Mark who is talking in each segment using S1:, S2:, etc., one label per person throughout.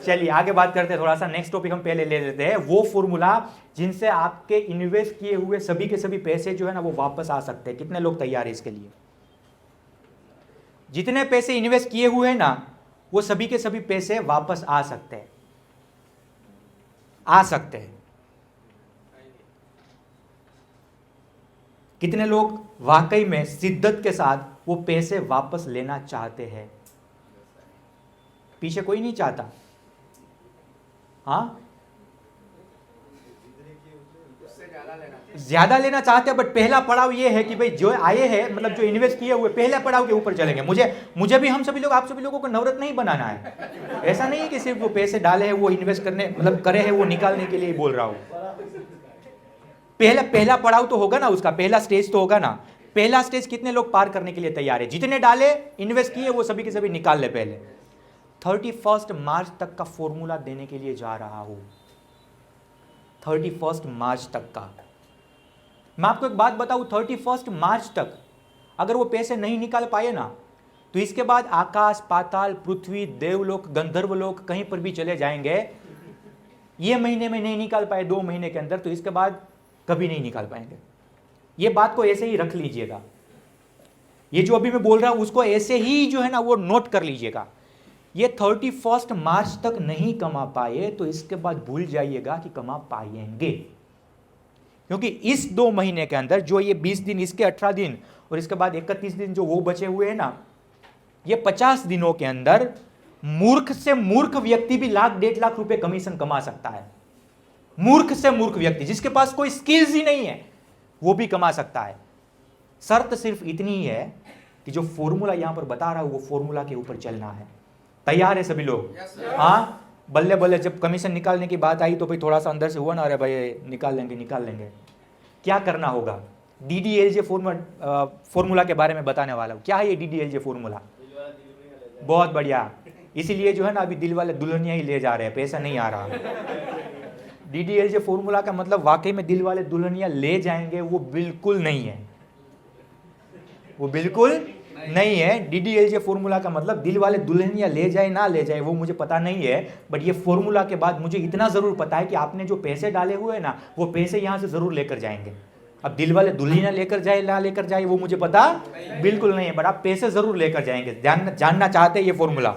S1: चलिए आगे बात करते हैं थोड़ा सा, नेक्स्ट टॉपिक हम पहले ले लेते हैं। वो फॉर्मूला जिनसे आपके इन्वेस्ट किए हुए सभी के सभी पैसे जो है ना वो वापस आ सकते हैं। कितने लोग तैयार है इसके लिए? जितने पैसे इन्वेस्ट किए हुए हैं ना वो सभी के सभी पैसे वापस आ सकते हैं, आ सकते हैं। कितने लोग वाकई में शिद्दत के साथ वो पैसे वापस लेना चाहते हैं? पीछे कोई नहीं चाहता। हाँ, ज्यादा लेना चाहते हैं, बट पहला पड़ाव ये है कि भाई जो आए हैं, मतलब जो इन्वेस्ट किए हुए, पहले पड़ाव के ऊपर चलेंगे। मुझे भी, हम सभी लोग, आप सभी लोगों को नवरत्न नहीं बनाना है। ऐसा नहीं है कि सिर्फ वो पैसे डाले हैं वो इन्वेस्ट करने, मतलब करे हैं वो निकालने के लिए बोल रहा हूं। पहला पड़ाव तो होगा ना, उसका पहला स्टेज तो होगा ना। पहला स्टेज कितने लोग पार करने के लिए तैयार है? जितने डाले, इन्वेस्ट किए, वो सभी के सभी निकाल ले। पहले 31 मार्च तक का फॉर्मूला देने के लिए जा रहा हूं। 31 मार्च तक का। मैं आपको एक बात बताऊं, 31 मार्च तक अगर वो पैसे नहीं निकाल पाए ना, तो इसके बाद आकाश पाताल पृथ्वी देवलोक गंधर्वलोक कहीं पर भी चले जाएंगे। ये महीने में नहीं निकाल पाए, 2 महीने के अंदर, तो इसके बाद कभी नहीं निकाल पाएंगे। ये बात को ऐसे ही रख लीजिएगा। ये जो अभी मैं बोल रहा हूं उसको ऐसे ही जो है ना वो नोट कर लीजिएगा। ये 31 मार्च तक नहीं कमा पाए तो इसके बाद भूल जाइएगा कि कमा पाएंगे, क्योंकि इस 2 महीने के अंदर जो ये 20 दिन, इसके 18 दिन और इसके बाद 31 दिन जो वो बचे हुए हैं ना, ये 50 दिनों के अंदर मूर्ख से मूर्ख व्यक्ति भी 1.5 लाख रुपए कमीशन कमा सकता है। मूर्ख से मूर्ख व्यक्ति जिसके पास कोई स्किल्स ही नहीं है वो भी कमा सकता है। शर्त सिर्फ इतनी ही है कि जो फॉर्मूला यहां पर बता रहा हूं वो फॉर्मूला के ऊपर चलना है। तैयार है सभी लोग? हाँ, बल्ले बल्ले जब कमीशन निकालने की बात आई तो भाई थोड़ा सा अंदर से हुआ ना, अरे भाई निकाल लेंगे। क्या करना होगा? DDLJ फॉर्मूला के बारे में बताने वाला हूं। क्या है ये DDLJ फॉर्मूला? बहुत बढ़िया, इसीलिए जो है ना अभी दिल वाले दुल्हनिया ही ले जा रहे हैं, पैसा नहीं आ रहा। DDLJ फॉर्मूला का मतलब वाकई में दिल वाले दुल्हनिया ले जाएंगे, वो बिल्कुल नहीं है, वो बिल्कुल नहीं है। DDLJ फॉर्मूला का मतलब दिल वाले दुल्हनिया ले जाए ना ले जाए वो मुझे पता नहीं है, बट ये फॉर्मूला के बाद मुझे इतना जरूर पता है कि आपने जो पैसे डाले हुए हैं ना वो पैसे यहां से जरूर लेकर जाएंगे। अब दिल वाले दुल्हनिया लेकर जाए ना लेकर जाए वो मुझे पता बिल्कुल नहीं है, बट आप पैसे जरूर लेकर जाएंगे। जानना चाहते हैं ये फॉर्मूला?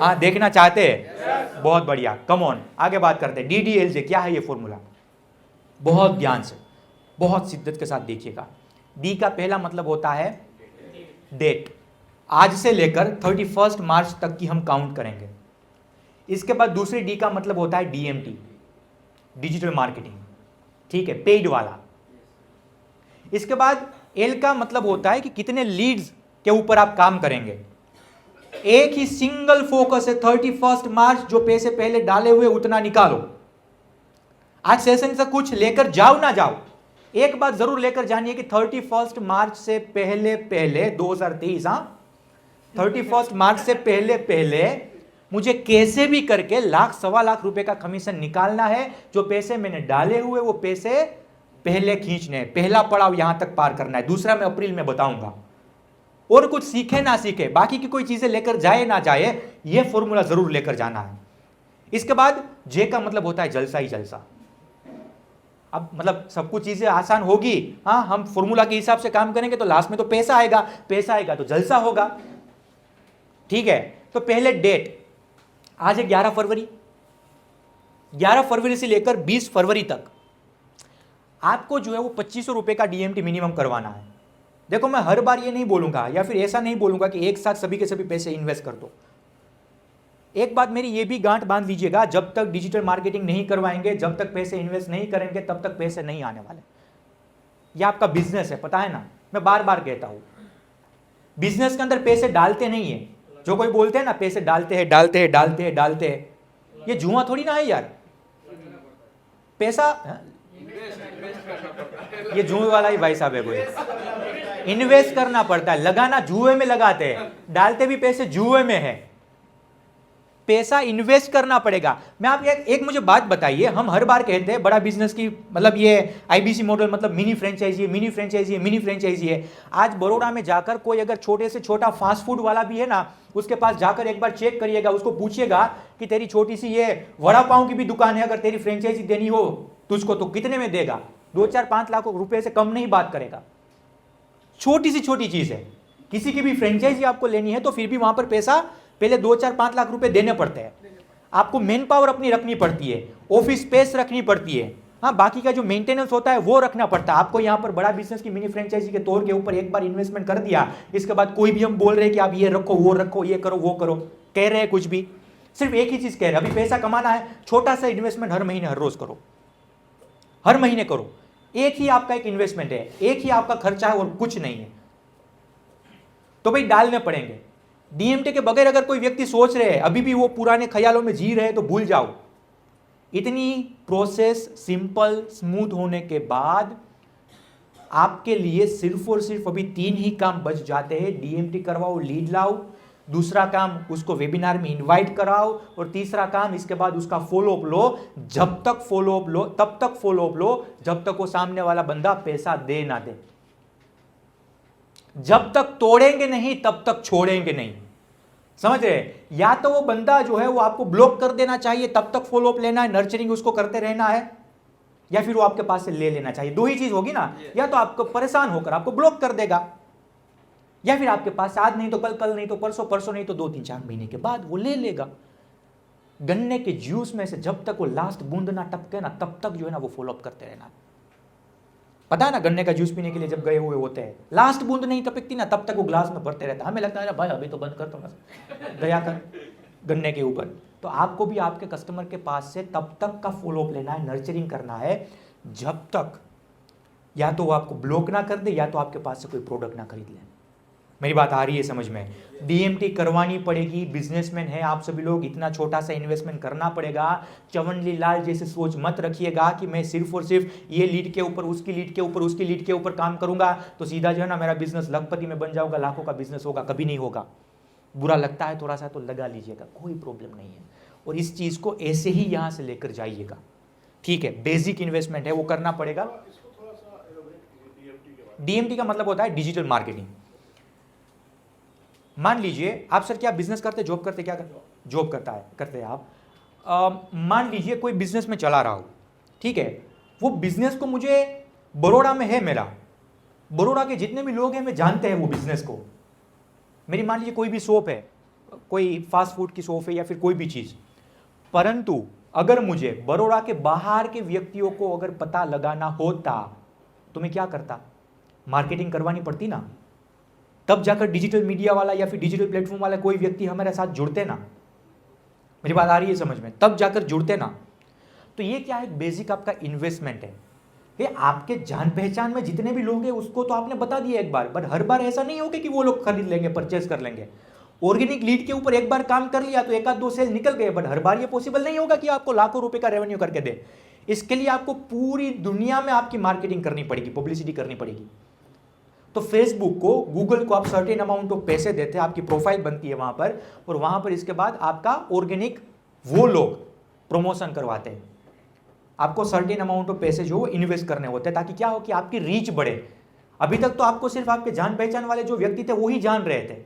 S1: हाँ, देखना चाहते हैं? बहुत बढ़िया, कम ऑन, आगे बात करते हैं। DDLJ क्या है ये फॉर्मूला? बहुत ध्यान से, बहुत शिद्दत के साथ देखिएगा। D का पहला मतलब होता है डेट। आज से लेकर 31 मार्च तक की हम काउंट करेंगे। इसके बाद दूसरी D का मतलब होता है DMT, डिजिटल मार्केटिंग, ठीक है, पेड वाला। इसके बाद L का मतलब होता है कि कितने लीड्स के ऊपर आप काम करेंगे। एक ही सिंगल फोकस है 31 मार्च, जो पैसे पहले डाले हुए उतना निकालो। आज सेशन से कुछ लेकर जाओ ना जाओ, एक बात जरूर लेकर जानिए कि 31 मार्च से पहले 2023, 31 मार्च से पहले मुझे कैसे भी करके 1,00,000-1.25 लाख रुपए का कमीशन निकालना है। जो पैसे मैंने डाले हुए वो पैसे पहले खींचने हैं। पहला पड़ाव यहां तक पार करना है, दूसरा मैं अप्रैल में बताऊंगा। और कुछ सीखे ना सीखे, बाकी की कोई चीजें लेकर जाए ना जाए, यह फॉर्मूला जरूर लेकर जाना है। इसके बाद J का मतलब होता है जलसा ही जलसा। अब मतलब सब कुछ चीजें आसान होगी, हाँ, हम फॉर्मूला के हिसाब से काम करेंगे तो लास्ट में तो पैसा आएगा, पैसा आएगा तो जलसा होगा, ठीक है। तो पहले डेट, आज है 11 फरवरी, 11 फरवरी से लेकर 20 फरवरी तक आपको जो है वो 2500 रुपए का DMT मिनिमम करवाना है। देखो, मैं हर बार ये नहीं बोलूंगा या फिर ऐसा नहीं बोलूंगा कि एक साथ सभी के सभी पैसे इन्वेस्ट कर दो। एक बात मेरी ये भी गांठ बांध लीजिएगा, जब तक डिजिटल मार्केटिंग नहीं करवाएंगे, जब तक पैसे इन्वेस्ट नहीं करेंगे, तब तक पैसे नहीं आने वाले। ये आपका बिजनेस है, पता है ना, मैं बार बार कहता हूं। बिजनेस के अंदर पैसे डालते नहीं है। जो कोई बोलते हैं ना पैसे डालते हैं, ये जुआ थोड़ी ना है यार। पैसा ये जुए वाला ही भाई साहब है, कोई इन्वेस्ट करना पड़ता है। लगाना जुए में लगाते हैं, डालते भी पैसे जुए में है। पैसा इन्वेस्ट करना पड़ेगा। मैं आप एक मुझे बात बताइए, हम हर बार कहते हैं बड़ा बिजनेस की मतलब ये आईबीसी मॉडल मतलब मिनी फ्रेंचाइजी है, मिनी फ्रेंचाइजी है, मिनी फ्रेंचाइजी है। आज बड़ौदा में जाकर कोई अगर छोटे से छोटा फास्ट फूड वाला भी है ना, उसके पास जाकर एक बार चेक करिएगा, उसको पूछिएगा कि तेरी छोटी सी ये वड़ा पाव की भी दुकान है, अगर तेरी फ्रेंचाइजी देनी हो तुझको तो कितने में देगा? 2-4-5 लाख रुपए से कम नहीं बात करेगा। छोटी सी छोटी चीज है। किसी की भी फ्रेंचाइजी आपको लेनी है तो फिर भी वहां पर पैसा पहले 2-4-5 लाख रुपए देने पड़ते हैं। आपको मैन पावर अपनी रखनी पड़ती है, ऑफिस स्पेस रखनी पड़ती है, हाँ बाकी का जो मेंटेनेंस होता है वो रखना पड़ता है। आपको यहाँ पर बड़ा बिजनेस की मिनी फ्रेंचाइजी के तौर के ऊपर एक बार इन्वेस्टमेंट कर दिया, इसके बाद कोई भी हम बोल रहे हैं कि आप ये रखो वो रखो ये करो वो करो, कह रहे हैं कुछ भी, सिर्फ एक ही चीज कह रहे हैं, अभी पैसा कमाना है, छोटा सा इन्वेस्टमेंट हर महीने हर रोज करो, हर महीने करो। एक ही आपका एक इन्वेस्टमेंट है, एक ही आपका खर्चा है और कुछ नहीं है। तो भाई डालने पड़ेंगे। डीएमटी के बगैर अगर कोई व्यक्ति सोच रहे हैं, अभी भी वो पुराने ख्यालों में जी रहे हैं, तो भूल जाओ। इतनी प्रोसेस सिंपल स्मूथ होने के बाद आपके लिए सिर्फ और सिर्फ अभी 3 ही काम बच जाते हैं। डीएमटी करवाओ, लीड लाओ, दूसरा काम उसको वेबिनार में इनवाइट कराओ, और तीसरा काम इसके बाद उसका फॉलोअप लो। जब तक फॉलोअप लो तब तक फॉलोअप लो जब तक वो सामने वाला बंदा पैसा दे ना दे। जब तक तोड़ेंगे नहीं तब तक छोड़ेंगे नहीं, समझ रहे? या तो वो बंदा जो है वो आपको ब्लॉक कर देना चाहिए, तब तक फॉलोअप लेना है, नर्चरिंग उसको करते रहना है, या फिर वो आपके पास से ले लेना चाहिए। 2 ही चीज होगी ना, या तो आपको परेशान होकर आपको ब्लॉक कर देगा, या फिर आपके पास आज नहीं तो कल, कल नहीं तो परसों, परसों नहीं तो 2-3-4 महीने के बाद वो ले लेगा। गन्ने के जूस में से जब तक वो लास्ट बूंद ना टपके ना, तब तक जो है ना वो फॉलोअप करते रहना। पता है ना, गन्ने का जूस पीने के लिए जब गए हुए होते हैं, लास्ट बूंद नहीं टपकती ना, तब तक वो ग्लास में भरते रहता है। हमें लगता है ना भाई अभी तो बंद कर, थोड़ा सा दया कर गन्ने के ऊपर। तो आपको भी आपके कस्टमर के पास से तब तक का फॉलोअप लेना है, नर्चरिंग करना है, जब तक या तो वो आपको ब्लॉक ना कर दे, या तो आपके पास से कोई प्रोडक्ट ना खरीद ले। मेरी बात आ रही है समझ में? डीएमटी करवानी पड़ेगी। बिजनेसमैन है आप सभी लोग, इतना छोटा सा इन्वेस्टमेंट करना पड़ेगा। चवनली लाल जैसे सोच मत रखिएगा कि मैं सिर्फ और सिर्फ ये लीड के ऊपर, उसकी लीड के ऊपर, उसकी लीड के ऊपर काम करूंगा तो सीधा जो है ना मेरा बिजनेस लखपति में बन जाऊंगा, लाखों का बिजनेस होगा। कभी नहीं होगा। बुरा लगता है थोड़ा सा तो लगा लीजिएगा, कोई प्रॉब्लम नहीं है। और इस चीज को ऐसे ही यहां से लेकर जाइएगा, ठीक है? बेसिक इन्वेस्टमेंट है वो करना पड़ेगा। डीएमटी का मतलब होता है डिजिटल मार्केटिंग। मान लीजिए आप सर क्या बिजनेस करते, जॉब करते, क्या करते? जॉब करते हैं आप। मान लीजिए कोई बिजनेस में चला रहा हो, ठीक है? वो बिजनेस को मुझे बड़ौदा में है मेरा, बड़ौदा के जितने भी लोग हैं मैं जानते हैं वो बिजनेस को। मेरी मान लीजिए कोई भी शॉप है, कोई फास्ट फूड की शॉप है या फिर कोई भी चीज, परंतु अगर मुझे बड़ौदा के बाहर के व्यक्तियों को अगर पता लगाना होता तो मैं क्या करता? मार्केटिंग करवानी पड़ती ना, तब जाकर डिजिटल मीडिया वाला या फिर डिजिटल प्लेटफॉर्म वाला कोई व्यक्ति हमारे साथ जुड़ते ना। मेरी बात आ रही है समझ में? तब जाकर जुड़ते ना। तो ये क्या है? बेसिक आपका इन्वेस्टमेंट है। ये आपके जान पहचान में जितने भी लोग हैं उसको तो आपने बता दिया एक बार, बट हर बार ऐसा नहीं होगा कि वो लोग खरीद लेंगे, परचेज कर लेंगे। ऑर्गेनिक लीड के ऊपर एक बार काम कर लिया तो 1-2 सेल निकल गए, बट हर बार ये पॉसिबल नहीं होगा कि आपको लाखों रुपए का रेवेन्यू करके दे। इसके लिए आपको पूरी दुनिया में आपकी मार्केटिंग करनी पड़ेगी, पब्लिसिटी करनी पड़ेगी। तो फेसबुक को, गूगल को आप सर्टेन अमाउंट ऑफ पैसे देते हैं, आपकी प्रोफाइल बनती है वहां पर, और वहां पर इसके बाद आपका ऑर्गेनिक वो लोग प्रमोशन करवाते हैं। आपको सर्टेन अमाउंट ऑफ पैसे जो इन्वेस्ट करने होते हैं, ताकि क्या हो कि आपकी रीच बढ़े। अभी तक तो आपको सिर्फ आपके जान पहचान वाले जो व्यक्ति थे वो ही जान रहे थे,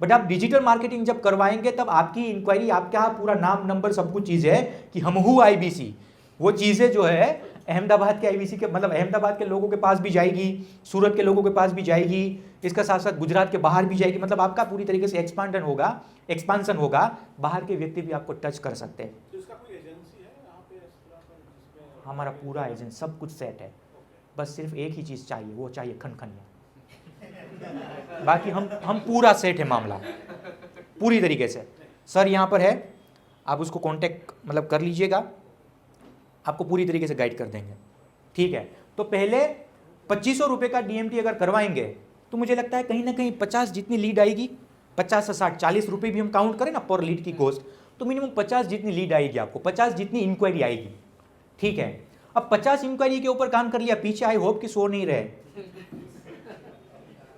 S1: बट आप डिजिटल मार्केटिंग जब करवाएंगे तब आपकी इंक्वायरी, आपका पूरा नाम नंबर सब कुछ चीज़ है कि हम हूँ आईबीसी, वो चीज़ें जो है अहमदाबाद के आईबीसी के मतलब अहमदाबाद के लोगों के पास भी जाएगी, सूरत के लोगों के पास भी जाएगी, इसका साथ साथ गुजरात के बाहर भी जाएगी। मतलब आपका पूरी तरीके से एक्सपांसन होगा, बाहर के व्यक्ति भी आपको टच कर सकते हैं।
S2: तो इसका कोई एजेंसी है यहाँ पे इस तरह का जिसमें
S1: हमारा पूरा एजेंट सब कुछ सेट है, बस सिर्फ एक ही चीज़ चाहिए, वो चाहिए खनखनिया। बाकी हम पूरा सेट है मामला पूरी तरीके से। सर यहाँ पर है, आप उसको कांटेक्ट मतलब कर लीजिएगा, आपको पूरी तरीके से गाइड कर देंगे, ठीक है? तो पहले 2500 रुपये का डीएमटी अगर करवाएंगे तो मुझे लगता है कहीं ना कहीं 50 जितनी लीड आएगी, 50 से 60, 40 रुपये भी हम काउंट करें ना पर लीड की कॉस्ट, तो मिनिमम 50 जितनी लीड आएगी आपको, 50 जितनी इंक्वायरी आएगी, ठीक है? अब 50 इंक्वायरी के ऊपर काम कर लिया, पीछे आई होप कि सो नहीं रहे,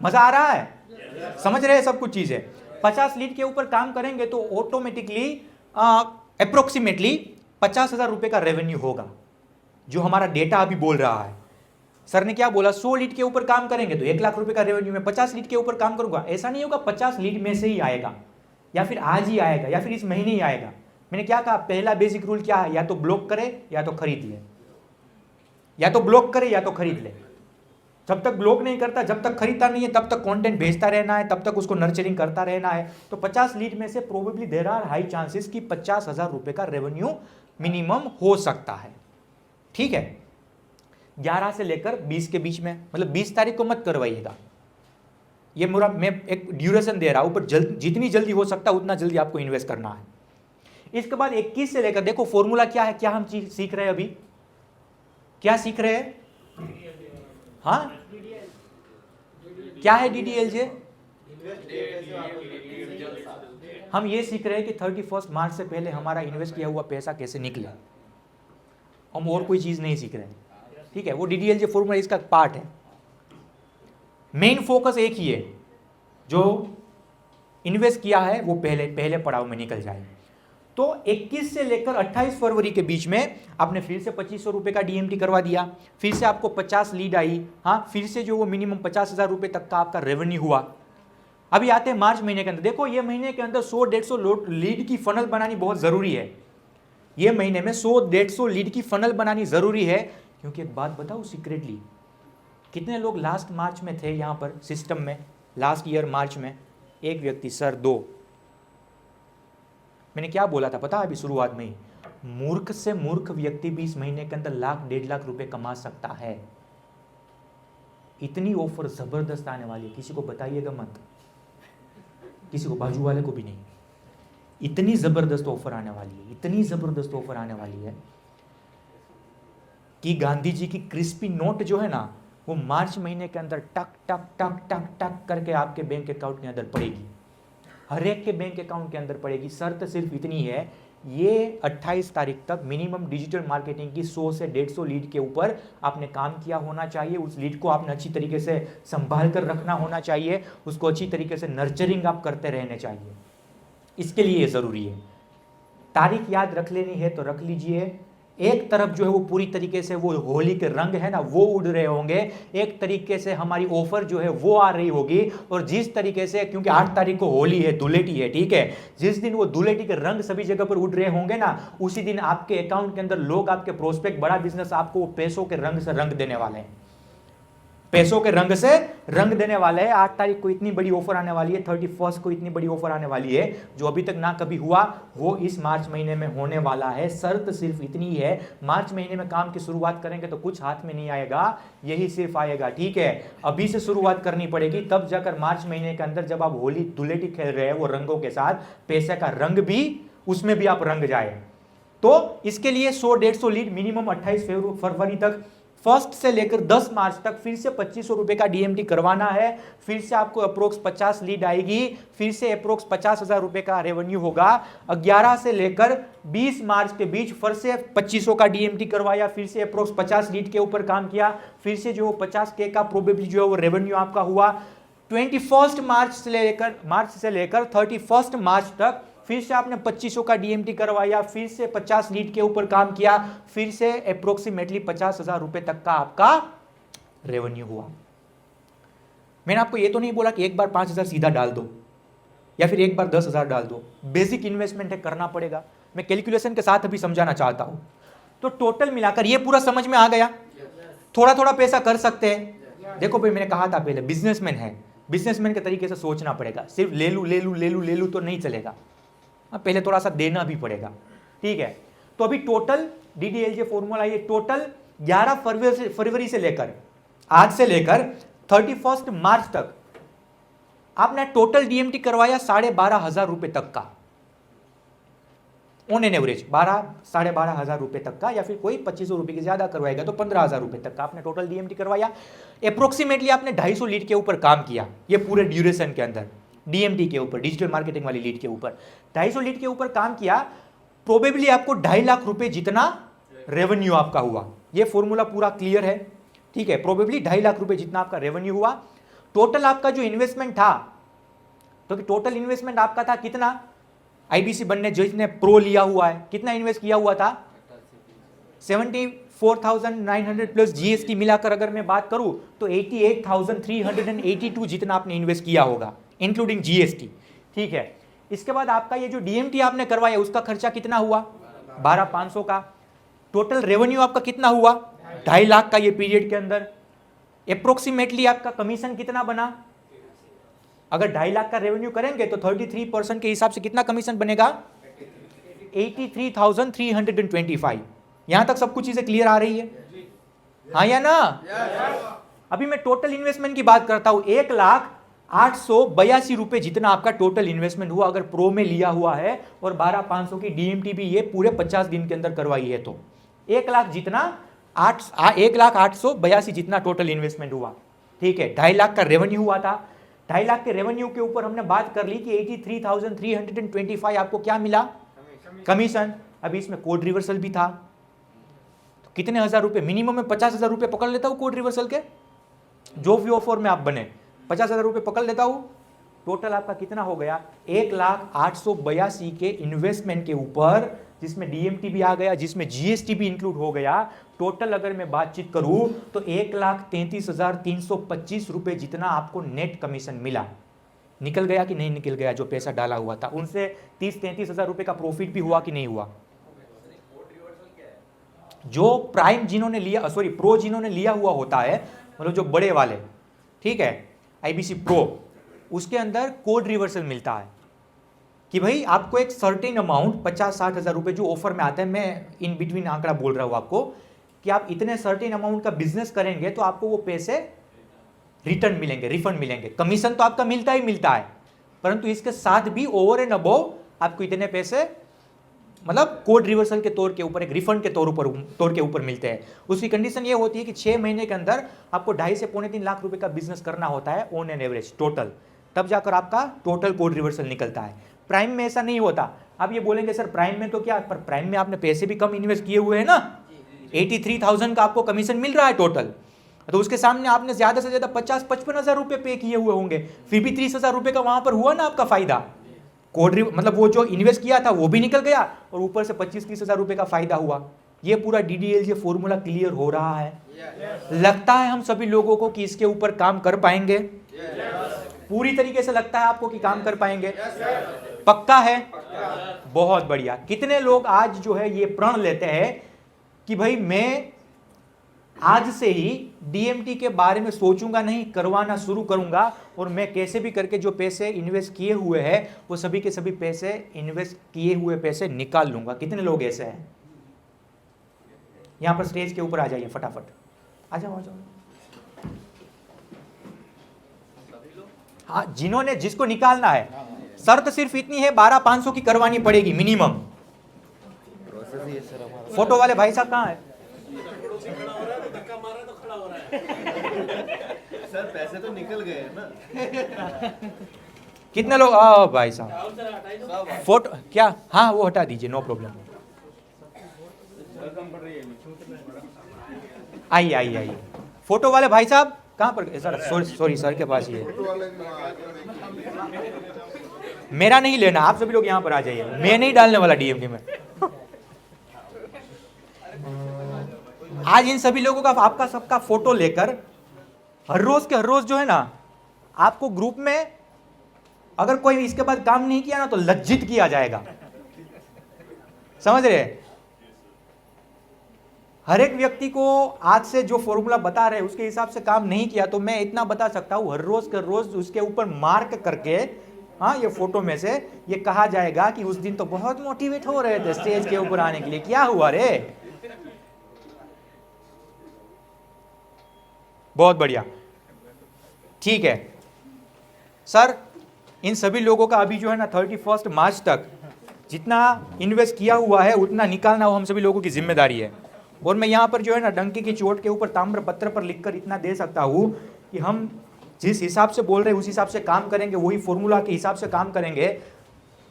S1: मजा आ रहा है? समझ रहे हैं सब कुछ चीजें? 50 लीड के ऊपर काम करेंगे तो ऑटोमेटिकली अप्रोक्सीमेटली 50,000 रुपए का रेवेन्यू होगा, जो हमारा डेटा अभी बोल रहा है। सर ने क्या बोला, 100 लीड के ऊपर काम करेंगे तो 1 लाख रुपए का रेवेन्यू, में 50 लीड के ऊपर काम करूंगा, ऐसा नहीं होगा 50 लीड में से ही आएगा, या फिर आज ही आएगा, या फिर इस महीने ही आएगा। मैंने क्या कहा, पहला बेसिक रूल क्या है, या तो ब्लॉक करे या तो खरीद ले, या तो ब्लॉक करे या तो खरीद ले। जब तक ब्लॉक नहीं करता, जब तक खरीदता नहीं है, तब तक कंटेंट भेजता रहना है, तब तक उसको नर्चरिंग करता रहना है। तो 50 लीड में से probably there are high chances कि 50,000 रुपए का रेवेन्यू मिनिमम हो सकता है। ठीक है, 11 से लेकर 20 के बीच में, मतलब 20 तारीख को मत करवाइएगा, ये मेरा मैं एक ड्यूरेशन दे रहा हूं, पर जितनी जल्दी हो सकता है उतना जल्दी आपको इन्वेस्ट करना है। इसके बाद 21 से लेकर, देखो फॉर्मूला क्या है, क्या हम चीज सीख रहे हैं अभी, क्या सीख रहे हैं, हाँ क्या है DDLJ? हम ये सीख रहे हैं कि 31 मार्च से पहले हमारा इन्वेस्ट किया हुआ पैसा कैसे निकले, हम और कोई चीज नहीं सीख रहे हैं। ठीक है, वो DDLJ फॉर्मूला इसका पार्ट है। मेन फोकस एक ही है, जो इन्वेस्ट किया है वो पहले पड़ाव में निकल जाए। तो 21 से लेकर 28 फरवरी के बीच में आपने फिर से 2500 रुपए का DMT करवा दिया, फिर से आपको 50 लीड आई, हाँ फिर से जो वो मिनिमम 50,000 रुपए तक का आपका रेवेन्यू हुआ। अभी आते हैं मार्च महीने के अंदर, देखो ये महीने के अंदर 100-150 लीड की फनल बनानी बहुत जरूरी है। ये महीने में 100-150 लीड की फनल बनानी जरूरी है, क्योंकि एक बात बताऊं सीक्रेटली, कितने लोग लास्ट मार्च में थे यहाँ पर सिस्टम में, लास्ट ईयर मार्च में? एक व्यक्ति सर, 2। मैंने क्या बोला था पता है अभी शुरुआत में ही, मूर्ख से मूर्ख व्यक्ति भी इस महीने के अंदर 1-1.5 लाख रुपए कमा सकता है। इतनी ऑफर जबरदस्त आने वाली है, किसी को बताइएगा मत, किसी को, बाजू वाले को भी नहीं। इतनी जबरदस्त ऑफर आने वाली है, इतनी जबरदस्त ऑफर आने वाली है कि गांधी जी की क्रिस्पी नोट जो है ना, वो मार्च महीने के अंदर टक टक टक टक टक करके आपके बैंक अकाउंट के अंदर पड़ेगी, हर एक के बैंक अकाउंट के अंदर पड़ेगी। शर्त सिर्फ इतनी है, ये 28 तारीख तक मिनिमम डिजिटल मार्केटिंग की 100 से 150 लीड के ऊपर आपने काम किया होना चाहिए। उस लीड को आपने अच्छी तरीके से संभाल कर रखना होना चाहिए, उसको अच्छी तरीके से नर्चरिंग आप करते रहने चाहिए। इसके लिए ये ज़रूरी है। तारीख याद रख लेनी है तो रख लीजिए। एक तरफ जो है वो पूरी तरीके से वो होली के रंग है ना वो उड़ रहे होंगे, एक तरीके से हमारी ऑफर जो है वो आ रही होगी। और जिस तरीके से, क्योंकि 8 तारीख को होली है, धुलेटी है, ठीक है, जिस दिन वो धुलेटी के रंग सभी जगह पर उड़ रहे होंगे ना, उसी दिन आपके अकाउंट के अंदर लोग, आपके प्रोस्पेक्ट, बड़ा बिजनेस आपको वो पैसों के रंग से रंग देने वाले हैं, पैसों के रंग से रंग देने वाले हैं। 8 तारीख को इतनी बड़ी ऑफर आने वाली है, 31 को इतनी बड़ी ऑफर आने वाली है, जो अभी तक ना कभी हुआ वो इस मार्च महीने में होने वाला है। शर्त सिर्फ इतनी है, मार्च महीने में काम की शुरुआत करेंगे तो कुछ हाथ में नहीं आएगा, यही सिर्फ आएगा, ठीक है। अभी से शुरुआत करनी पड़ेगी, तब जाकर मार्च महीने के अंदर जब आप होली धुलेटी खेल रहे हैं वो रंगों के साथ, पैसे का रंग भी, उसमें भी आप रंग जाए। तो इसके लिए 100-150 लीड मिनिमम 28 फरवरी तक, 1 से लेकर 10 मार्च तक फिर से 2500 रुपए का DMT करवाना है। फिर से आपको अप्रोक्स 50 लीड आएगी, फिर से अप्रोक्स 50,000 रुपए का रेवेन्यू होगा। 11 से लेकर 20 मार्च के बीच फिर से 2500 का DMT करवाया, फिर से अप्रोक्स 50 लीड के ऊपर काम किया, फिर से जो 50K का प्रोबेबली जो है वो रेवेन्यू आपका हुआ। 21 मार्च से लेकर 31 मार्च तक फिर से आपने 2500 का DMT करवाया, फिर से 50 लीड के ऊपर काम किया, फिर से अप्रोक्सीमेटली 50,000 रुपए तक का आपका रेवेन्यू हुआ। मैंने आपको ये तो नहीं बोला कि एक बार 5,000 सीधा डाल दो या फिर एक बार 10,000 डाल दो, बेसिक इन्वेस्टमेंट है, करना पड़ेगा। मैं कैलकुलेशन के साथ अभी समझाना चाहता हूं। तो टोटल मिलाकर ये पूरा समझ में आ गया। थोड़ा थोड़ा पैसा कर सकते हैं। देखो भाई, मैंने कहा था पहले, बिजनेसमैन है, बिजनेसमैन के तरीके से सोचना पड़ेगा। सिर्फ ले लू तो नहीं चलेगा, पहले थोड़ा सा देना भी पड़ेगा, ठीक है। तो अभी टोटल DDLJ फॉर्मूला, ये टोटल 11 फरवरी से लेकर, आज से लेकर 31 मार्च तक आपने टोटल DMT करवाया 12,500 रुपए तक का, ऑन एन एवरेज 12,500 रुपए तक का, या फिर कोई 2500 रुपए की ज्यादा करवाएगा तो 15,000 रुपए तक का आपने टोटल DMT करवाया। अप्रोक्सीमेटली आपने 250 लीड के ऊपर काम किया ये पूरे ड्यूरेशन के अंदर, DMT के ऊपर, डिजिटल मार्केटिंग वाली लीड के ऊपर 250 लीड के ऊपर काम किया। प्रोबेबली आपको 2.5 लाख रुपए जितना रेवेन्यू आपका हुआ। ये फॉर्मूला पूरा क्लियर है, ठीक है। प्रोबेबली 2.5 लाख रुपए जितना आपका रेवेन्यू हुआ। टोटल आपका जो इन्वेस्टमेंट था, तो टोटल इन्वेस्टमेंट आपका था कितना, आईबीसी बनने जिसने प्रो लिया हुआ है, कितना इन्वेस्ट किया हुआ था? 74,900 प्लस जीएसटी मिलाकर अगर मैं बात करूं तो 88,382 जितना आपने इन्वेस्ट किया होगा इंक्लूडिंग जीएसटी। ठीक है, इसके बाद आपका ये जो डीएमटी आपने करवाया उसका खर्चा कितना हुआ? 12,500 का। टोटल रेवेन्यू आपका कितना हुआ? 2.5 लाख का ये पीरियड के अंदर। अप्रोक्सीमेटली आपका कमीशन कितना बना? अगर 2.5 लाख का रेवेन्यू करेंगे तो 33% के हिसाब से कितना कमीशन बनेगा? 83,325। यहां तक सब कुछ चीजें क्लियर आ रही है? हाँ या ना? अभी मैं टोटल इन्वेस्टमेंट की बात करता हूं। 1,0882 रुपए जितना आपका टोटल इन्वेस्टमेंट हुआ अगर प्रो में लिया हुआ है, और 12,500 की डीएमटी भी ये पूरे 50 दिन के अंदर करवाई है, तो 1 लाख जितना 1,0882 जितना टोटल इन्वेस्टमेंट हुआ। ठीक है, 2.5 लाख का रेवेन्यू हुआ था। 2.5 लाख के रेवेन्यू के ऊपर हमने बात कर ली कि 83,325 आपको क्या मिला? कमीशन। अभी इसमें कोड रिवर्सल भी था, तो कितने हजार रुपए? मिनिमम में 50,000 रुपए पकड़ लेता हूं कोड रिवर्सल के, जो भी ऑफर में आप बने 50,000 रुपए पकड़ लेता हूं। टोटल आपका कितना हो गया? 1,0882 के इन्वेस्टमेंट के ऊपर, जिसमें डीएमटी भी आ गया, जिसमें जीएसटी भी इंक्लूड हो गया। टोटल अगर मैं बातचीत करूं तो 1,33,325 रुपए जितना आपको नेट कमीशन मिला। निकल गया कि नहीं निकल गया? जो पैसा डाला हुआ था उनसे 30-33,000 रुपए का प्रॉफिट भी हुआ कि नहीं हुआ? जो प्राइम जिन्होंने लिया, सॉरी प्रो जिन्होंने लिया हुआ होता है, मतलब जो बड़े वाले, ठीक है, आईबीसी प्रो, उसके अंदर कोड रिवर्सल मिलता है कि भाई आपको एक सर्टेन अमाउंट 50-60 हजार रुपए जो ऑफर में आता है, मैं इन बिटवीन आंकड़ा बोल रहा हूं आपको, कि आप इतने सर्टेन अमाउंट का बिजनेस करेंगे तो आपको वो पैसे रिटर्न मिलेंगे, रिफंड मिलेंगे। कमीशन तो आपका मिलता ही मिलता है, परंतु इसके साथ भी ओवर एंड अबव आपको इतने पैसे, मतलब कोड रिवर्सल के तौर के ऊपर, एक रिफंड के तौर के ऊपर मिलते हैं। उसकी कंडीशन ये होती है कि 6 महीने के अंदर आपको 2.5 से 3.25 लाख रुपए का बिजनेस करना होता है ऑन एन एवरेज टोटल, तब जाकर आपका टोटल कोड रिवर्सल निकलता है। प्राइम में ऐसा नहीं होता। आप ये बोलेंगे सर प्राइम में तो क्या, पर प्राइम में आपने पैसे भी कम इन्वेस्ट किए हुए हैं ना, 83,000 का आपको कमीशन मिल रहा है टोटल, तो उसके सामने आपने ज्यादा से ज्यादा 50-55 हजार रुपए पे किए हुए होंगे, फिर भी 30,000 रुपए का वहां पर हुआ ना आपका फायदा। कोड मतलब वो जो इन्वेस्ट किया था वो भी निकल गया, और ऊपर से 25-30 हजार रुपए का फायदा हुआ। ये पूरा डीडीएलजे फॉर्मूला क्लियर हो रहा है? लगता है हम सभी लोगों को कि इसके ऊपर काम कर पाएंगे? पूरी तरीके से लगता है आपको कि काम कर पाएंगे? पक्का है? बहुत बढ़िया। कितने लोग आज जो है ये प्रण लेते हैं कि भाई मैं आज से ही डीएमटी के बारे में सोचूंगा नहीं, करवाना शुरू करूंगा, और मैं कैसे भी करके जो पैसे इन्वेस्ट किए हुए हैं वो सभी के सभी पैसे, इन्वेस्ट किए हुए पैसे निकाल लूंगा। कितने लोग ऐसे हैं? यहां पर स्टेज के ऊपर आ जाइए फटाफट, आ जाओ आ जाओ। हाँ, जिन्होंने, जिसको निकालना है, शर्त सिर्फ इतनी है 12,500 की करवानी पड़ेगी मिनिमम। फोटो वाले भाई साहब कहाँ है?
S2: सर पैसे तो निकल गए ना।
S1: कितने लोग? आओ भाई साहब, फोटो क्या? हाँ वो हटा दीजिए, नो प्रॉब्लम। आइए आइए आइए। फोटो वाले भाई साहब कहाँ पर? सर सॉरी सर के पास ही है। मेरा नहीं लेना, आप सभी लोग यहाँ पर आ जाइए, मैं नहीं डालने वाला डीएमटी में। आज इन सभी लोगों का, आपका सबका फोटो लेकर हर रोज के हर रोज जो है ना, आपको ग्रुप में अगर कोई इसके बाद काम नहीं किया ना तो लज्जित किया जाएगा। समझ रहे? हर एक व्यक्ति को आज से जो फॉर्मूला बता रहे हैं उसके हिसाब से काम नहीं किया तो मैं इतना बता सकता हूं, हर रोज के रोज उसके ऊपर मार्क करके, हाँ ये फोटो में से ये कहा जाएगा कि उस दिन तो बहुत मोटिवेट हो रहे थे स्टेज के ऊपर आने के लिए, क्या हुआ रे? बहुत बढ़िया, ठीक है सर। इन सभी लोगों का अभी जो है ना 31 मार्च तक जितना इन्वेस्ट किया हुआ है उतना निकालना वो हम सभी लोगों की जिम्मेदारी है। और मैं यहाँ पर जो है ना डंकी की चोट के ऊपर ताम्र पत्र पर लिखकर इतना दे सकता हूँ कि हम जिस हिसाब से बोल रहे हैं उस हिसाब से काम करेंगे, वही फॉर्मूला के हिसाब से काम करेंगे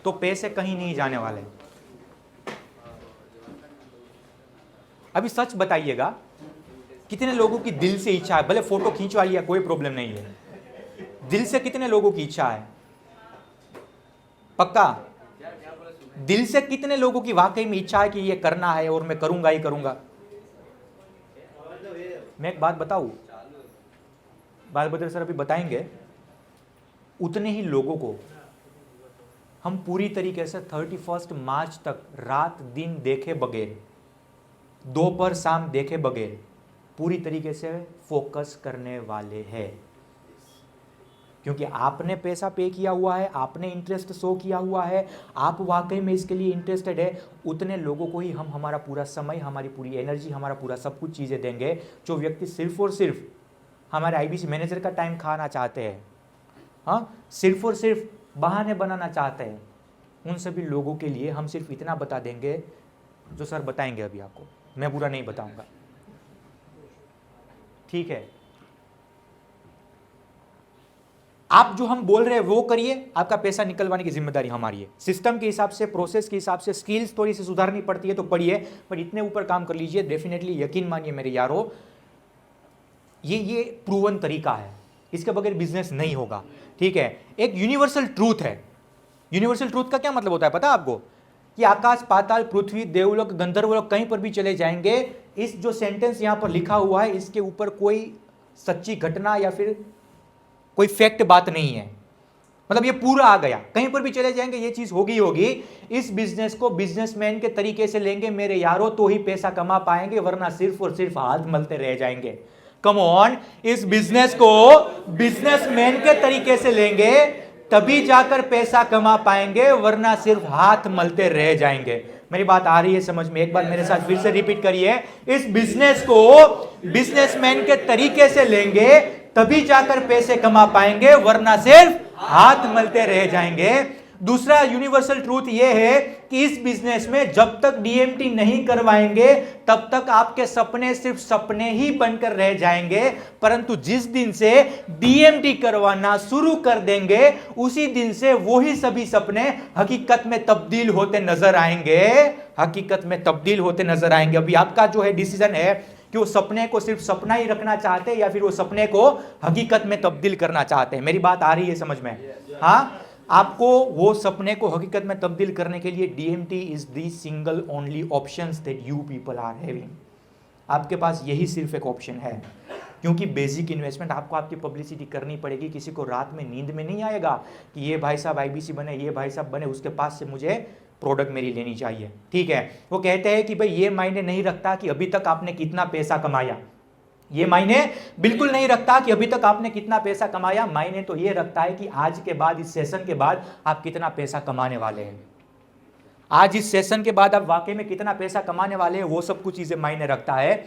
S1: तो पैसे कहीं नहीं जाने वाले। अभी सच बताइएगा, कितने लोगों की दिल से इच्छा है, भले फोटो खींचवा लिया कोई प्रॉब्लम नहीं है, दिल से कितने लोगों की इच्छा है? पक्का? दिल से कितने लोगों की वाकई में इच्छा है कि ये करना है और मैं करूंगा ही करूंगा? मैं एक बात बताऊं, बालभद्र सर अभी बताएंगे, उतने ही लोगों को हम पूरी तरीके से 31 मार्च तक रात दिन देखे बगैर, दोपहर शाम देखे बगैर पूरी तरीके से फोकस करने वाले हैं। क्योंकि आपने पैसा पे किया हुआ है, आपने इंटरेस्ट शो किया हुआ है, आप वाकई में इसके लिए इंटरेस्टेड है, उतने लोगों को ही हम हमारा पूरा समय, हमारी पूरी एनर्जी, हमारा पूरा सब कुछ चीज़ें देंगे। जो व्यक्ति सिर्फ और सिर्फ हमारे आईबीसी मैनेजर का टाइम खाना चाहते हैं, हाँ, सिर्फ और सिर्फ बहाने बनाना चाहते हैं, उन सभी लोगों के लिए हम सिर्फ इतना बता देंगे जो सर बताएंगे अभी आपको, मैं पूरा नहीं बताऊंगा, ठीक है? आप जो हम बोल रहे हैं वो करिए, आपका पैसा निकलवाने की जिम्मेदारी हमारी है। सिस्टम के हिसाब से, प्रोसेस के हिसाब से स्किल्स थोड़ी सी सुधारनी पड़ती है तो पढ़िए, पर इतने ऊपर काम कर लीजिए। डेफिनेटली यकीन मानिए मेरे यारों, ये प्रूवन तरीका है, इसके बगैर बिजनेस नहीं होगा, ठीक है? एक यूनिवर्सल ट्रूथ है। यूनिवर्सल ट्रूथ का क्या मतलब होता है पता है आपको? कि आकाश पाताल पृथ्वी देवलोक गंधर्वलोक कहीं पर भी चले जाएंगे, इस जो सेंटेंस यहां पर लिखा हुआ है इसके ऊपर कोई सच्ची घटना या फिर कोई फैक्ट बात नहीं है। मतलब ये पूरा आ गया, कहीं पर भी चले जाएंगे ये चीज होगी होगी। इस बिजनेस को बिजनेसमैन के तरीके से लेंगे मेरे यारों तो ही पैसा कमा पाएंगे, वरना सिर्फ और सिर्फ हाथ मलते रह जाएंगे। कम ऑन, इस बिजनेस को बिजनेसमैन के तरीके से लेंगे तभी जाकर पैसा कमा पाएंगे, वरना सिर्फ हाथ मलते रह जाएंगे। मेरी बात आ रही है समझ में? एक बार मेरे साथ फिर से रिपीट करिए। इस बिजनेस को बिजनेसमैन के तरीके से लेंगे तभी जाकर पैसे कमा पाएंगे, वरना सिर्फ हाथ मलते रह जाएंगे। दूसरा यूनिवर्सल ट्रूथ यह है कि इस बिजनेस में जब तक डीएमटी नहीं करवाएंगे तब तक आपके सपने सिर्फ सपने ही बनकर रह जाएंगे, परंतु जिस दिन से डीएमटी करवाना शुरू कर देंगे उसी दिन से वही सभी सपने हकीकत में तब्दील होते नजर आएंगे, हकीकत में तब्दील होते नजर आएंगे। अभी आपका जो है डिसीजन है कि वो सपने को सिर्फ सपना ही रखना चाहते हैं या फिर वो सपने को हकीकत में तब्दील करना चाहते हैं। मेरी बात आ रही है समझ में? हाँ, आपको वो सपने को हकीकत में तब्दील करने के लिए DMT is the single only options that you people are having. आपके पास यही सिर्फ एक ऑप्शन है, क्योंकि बेसिक इन्वेस्टमेंट आपको आपकी पब्लिसिटी करनी पड़ेगी। किसी को रात में नींद में नहीं आएगा कि ये भाई साहब आईबीसी बने, ये भाई साहब बने, उसके पास से मुझे प्रोडक्ट मेरी लेनी चाहिए, ठीक है? वो कहते हैं कि भाई ये मायने नहीं रखता कि अभी तक आपने कितना पैसा कमाया, ये मायने बिल्कुल नहीं रखता कि अभी तक आपने कितना पैसा कमाया। मायने तो ये रखता है कि आज के बाद, इस सेशन के बाद आप कितना पैसा कमाने वाले हैं। आज इस सेशन के बाद आप वाकई में कितना पैसा कमाने वाले हैं, वो सब कुछ चीजें मायने रखता है।